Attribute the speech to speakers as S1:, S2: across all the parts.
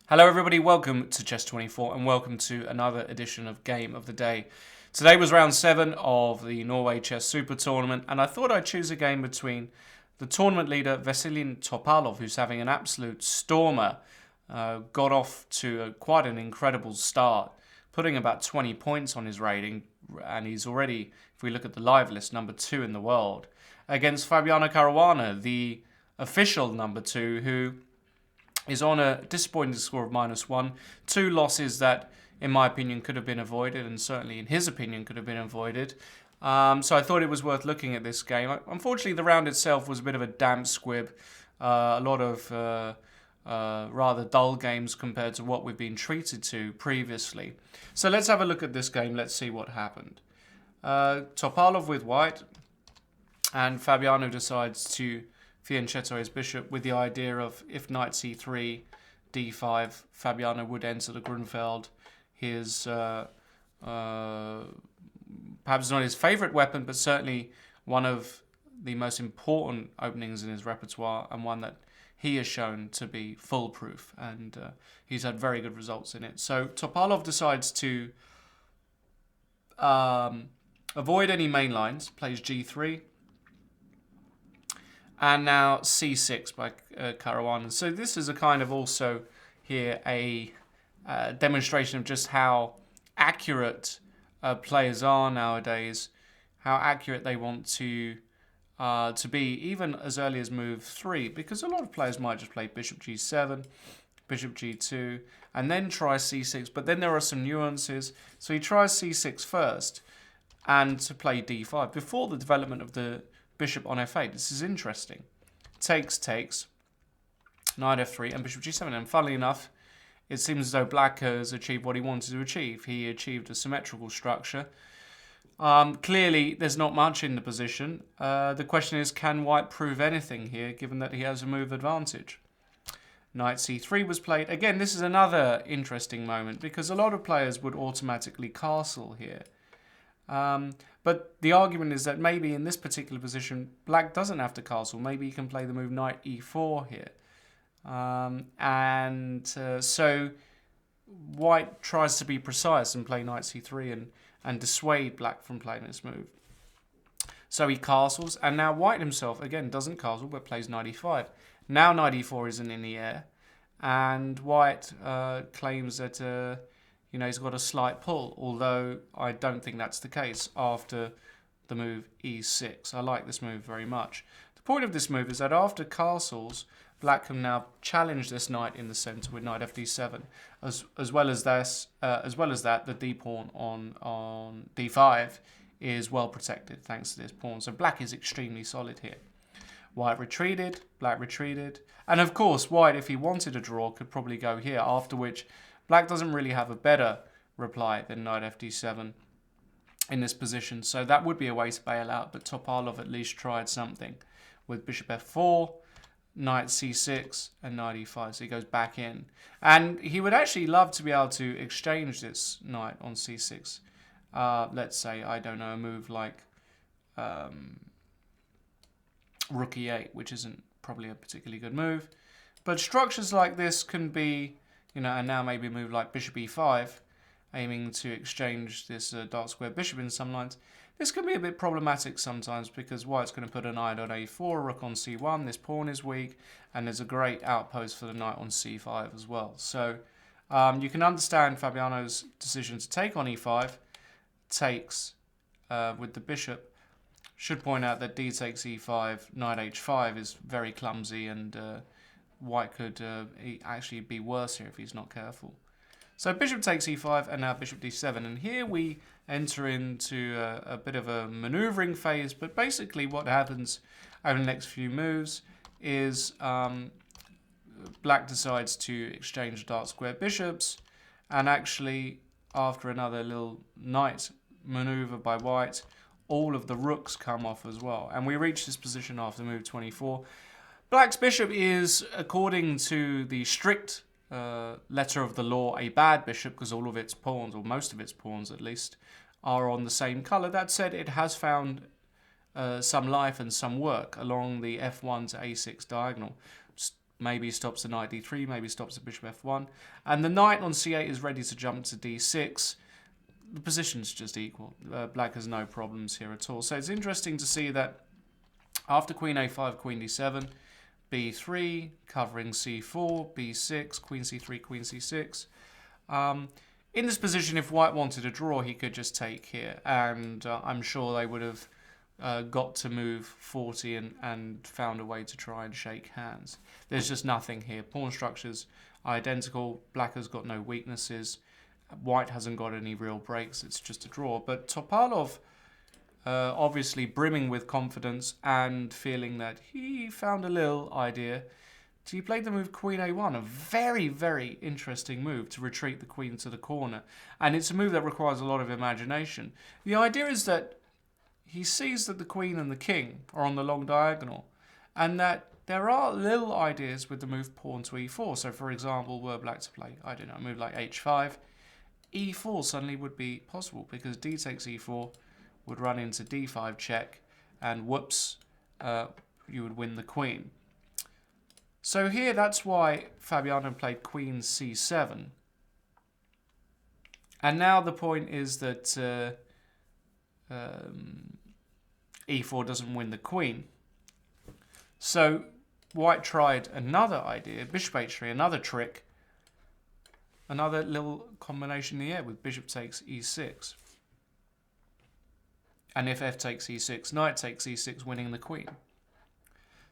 S1: Hello everybody, welcome to Chess24 and welcome to another edition of Game of the Day. Today was round 7 of the Norway Chess Super Tournament and I thought I'd choose a game between the tournament leader Veselin Topalov, who's having an absolute stormer, got off to quite an incredible start, putting about 20 points on his rating, and he's already, if we look at the live list, number 2 in the world, against Fabiano Caruana, the official number 2, who is on a disappointing score of -1. 2 losses that, in my opinion, could have been avoided, and certainly in his opinion could have been avoided. So I thought it was worth looking at this game. Unfortunately, the round itself was a bit of a damp squib. A lot of rather dull games compared to what we've been treated to previously. So let's have a look at this game. Let's see what happened. Topalov with white, and Fabiano decides to fianchetto his bishop with the idea of, if knight c3, d5, Fabiano would enter the Grunfeld. His perhaps not his favourite weapon, but certainly one of the most important openings in his repertoire, and one that he has shown to be foolproof, and he's had very good results in it. So Topalov decides to avoid any main lines, plays g3, and now c6 by Caruana. So this is a kind of also here a demonstration of just how accurate players are nowadays, how accurate they want to be, even as early as move 3, because a lot of players might just play bishop g7, bishop g2, and then try c6, but then there are some nuances. So he tries c6 first, and to play d5 before the development of the bishop on f8. This is interesting. Takes, knight f3, and bishop g7. And funnily enough, it seems as though black has achieved what he wanted to achieve. He achieved a symmetrical structure. Clearly, there's not much in the position. The question is, can white prove anything here, given that he has a move advantage? Knight c3 was played. Again, this is another interesting moment, because a lot of players would automatically castle here. But the argument is that maybe in this particular position, black doesn't have to castle. Maybe he can play the move knight e4 here. So white tries to be precise and play knight c3 and dissuade black from playing this move. So he castles, and now white himself, again, doesn't castle, but plays knight e5. Now knight e4 isn't in the air, and white claims that he's got a slight pull, although I don't think that's the case after the move e6. I like this move very much. The point of this move is that after castles, black can now challenge this knight in the center with knight fd7. As well as that, the d pawn on d5 is well protected thanks to this pawn. So black is extremely solid here. White retreated, black retreated, and of course white, if he wanted a draw, could probably go here, after which black doesn't really have a better reply than knight fd7 in this position. So that would be a way to bail out, but Topalov at least tried something with bishop f4, knight c6, and knight e5. So he goes back in. And he would actually love to be able to exchange this knight on c6. Let's say, I don't know, a move like rook e8, which isn't probably a particularly good move. But structures like this can be, and now maybe a move like bishop e5, aiming to exchange this dark square bishop in some lines. This can be a bit problematic sometimes, because white's going to put a knight on a4, rook on c1, this pawn is weak, and there's a great outpost for the knight on c5 as well. So you can understand Fabiano's decision to take on e5, takes with the bishop. Should point out that d takes e5, knight h5 is very clumsy, and white could actually be worse here if he's not careful. So bishop takes e5, and now bishop d7. And here we enter into a bit of a maneuvering phase. But basically what happens over the next few moves is black decides to exchange dark square bishops. And actually, after another little knight maneuver by white, all of the rooks come off as well. And we reach this position after move 24. Black's bishop is, according to the strict letter of the law, a bad bishop, because all of its pawns, or most of its pawns at least, are on the same colour. That said, it has found some life and some work along the f1 to a6 diagonal. maybe stops the knight d3, maybe stops the bishop f1. And the knight on c8 is ready to jump to d6. The position's just equal. Black has no problems here at all. So it's interesting to see that after queen a5, queen d7, b3, covering c4, b6, queen c3, queen c6. In this position, if white wanted a draw, he could just take here. And I'm sure they would have got to move 40 and found a way to try and shake hands. There's just nothing here. Pawn structures are identical. Black has got no weaknesses. White hasn't got any real breaks. It's just a draw. But Topalov, obviously brimming with confidence and feeling that he found a little idea. So he played the move queen a1, a very, very interesting move to retreat the queen to the corner. And it's a move that requires a lot of imagination. The idea is that he sees that the queen and the king are on the long diagonal, and that there are little ideas with the move pawn to e4. So, for example, were black to play, I don't know, a move like h5, e4 suddenly would be possible because d takes e4 would run into d5 check, and whoops, you would win the queen. So here, that's why Fabiano played queen c7. And now the point is that e4 doesn't win the queen. So white tried another idea, bishop h3, another trick, another little combination in the air with bishop takes e6. And if f takes e6, knight takes e6, winning the queen.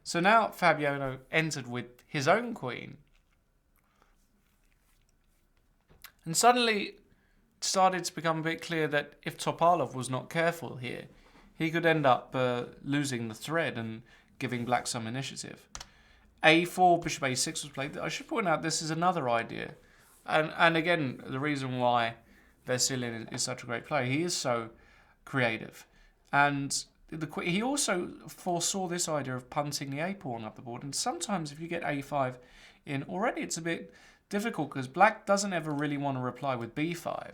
S1: So now Fabiano entered with his own queen. And suddenly it started to become a bit clear that if Topalov was not careful here, he could end up losing the thread and giving black some initiative. a4, bishop a6 was played. I should point out this is another idea. And again, the reason why Veselin is such a great player, he is so creative. And he also foresaw this idea of punting the a-pawn up the board. And sometimes if you get a5 in, already it's a bit difficult because black doesn't ever really want to reply with b5.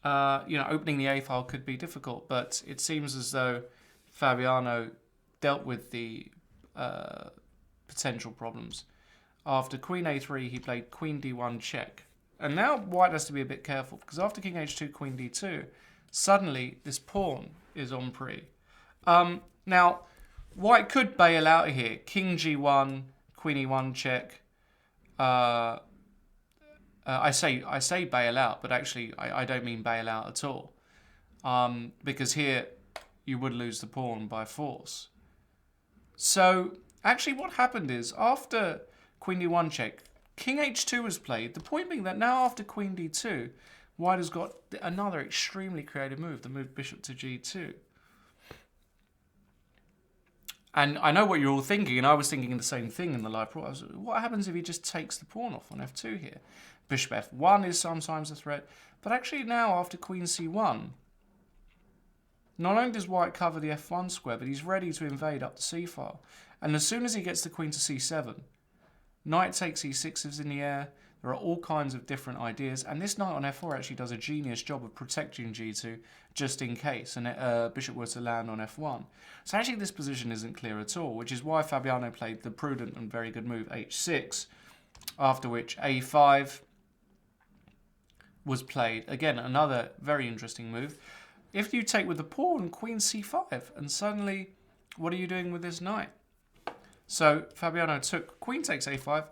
S1: Opening the a-file could be difficult, but it seems as though Fabiano dealt with the potential problems. After queen a3, he played queen d1 check. And now white has to be a bit careful, because after king h2, queen d2, suddenly this pawn is on pre. Now, white could bail out here. King g1, queen e1 check. I say bail out, but actually I don't mean bail out at all. Because here you would lose the pawn by force. So actually what happened is after queen d1 check, king h2 was played. The point being that now after queen d2, white has got another extremely creative move, the move bishop to g2. And I know what you're all thinking, and I was thinking the same thing in the live pro. What happens if he just takes the pawn off on f2 here? Bishop f1 is sometimes a threat, but actually now after queen c1, not only does white cover the f1 square, but he's ready to invade up the c-file. And as soon as he gets the queen to c7, knight takes e6 is in the air. There are all kinds of different ideas. And this knight on f4 actually does a genius job of protecting g2 just in case and bishop were to land on f1. So actually this position isn't clear at all, which is why Fabiano played the prudent and very good move h6, after which a5 was played. Again, another very interesting move. If you take with the pawn, queen c5, and suddenly, what are you doing with this knight? So Fabiano took queen takes a5,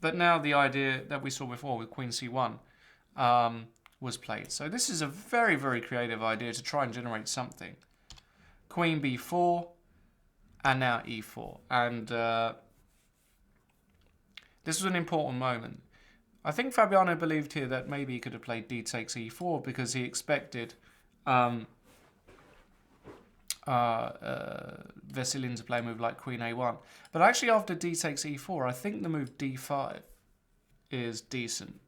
S1: but now the idea that we saw before with queen c1 was played. So this is a very, very creative idea to try and generate something. Queen b4, and now e4. And this was an important moment. I think Fabiano believed here that maybe he could have played d takes e4 because he expected Veselin to play a move like queen a1. But actually after d takes e4, I think the move d5 is decent.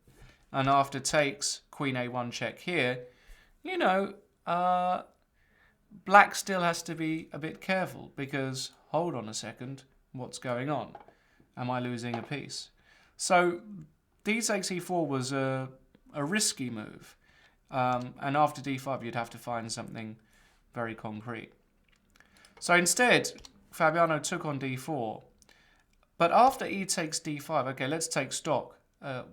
S1: And after takes queen a1 check here, you know, black still has to be a bit careful because, hold on a second, what's going on? Am I losing a piece? So d takes e4 was a risky move. And after d5, you'd have to find something very concrete. So instead, Fabiano took on d4. But after e takes d5, okay, let's take stock.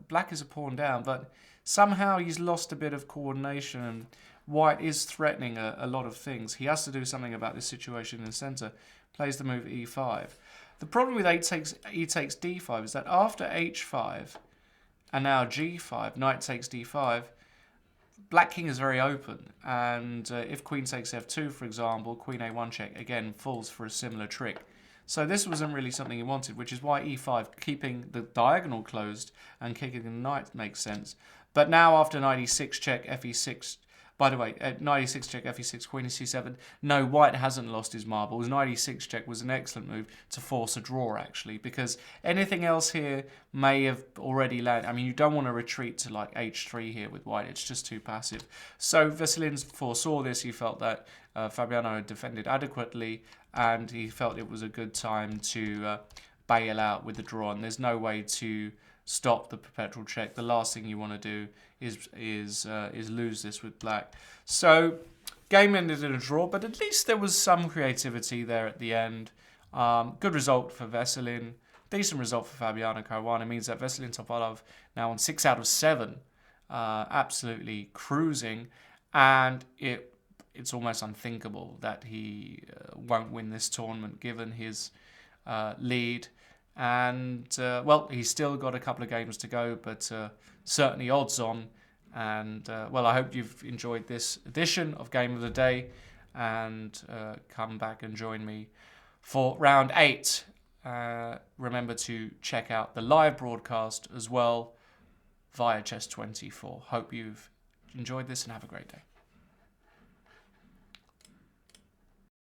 S1: Black is a pawn down, but somehow he's lost a bit of coordination, and white is threatening a lot of things. He has to do something about this situation in the center. Plays the move e5. The problem with e takes d5 is that after h5 and now g5, knight takes d5, black king is very open, and if queen takes f2, for example, queen a1 check, again, falls for a similar trick. So this wasn't really something he wanted, which is why e5, keeping the diagonal closed and kicking the knight makes sense. But now after knight e6 check, fe6, by the way, knight e6 check, fe6, queen c7, no, white hasn't lost his marbles. Knight e6 check was an excellent move to force a draw, actually, because anything else here may have already landed. I mean, you don't want to retreat to like h3 here with white. It's just too passive. So Veselin foresaw this. He felt that Fabiano had defended adequately, and he felt it was a good time to bail out with the draw. And there's no way to stop the perpetual check. The last thing you want to do is lose this with black. So game ended in a draw, but at least there was some creativity there at the end. Good result for Veselin. Decent result for Fabiano Caruana. Means that Veselin Topalov now on 6 out of 7, absolutely cruising, and it's almost unthinkable that he won't win this tournament given his lead. And, well, he's still got a couple of games to go, but certainly odds on. And, well, I hope you've enjoyed this edition of Game of the Day, and come back and join me for round 8. Remember to check out the live broadcast as well via Chess24. Hope you've enjoyed this and have a great day.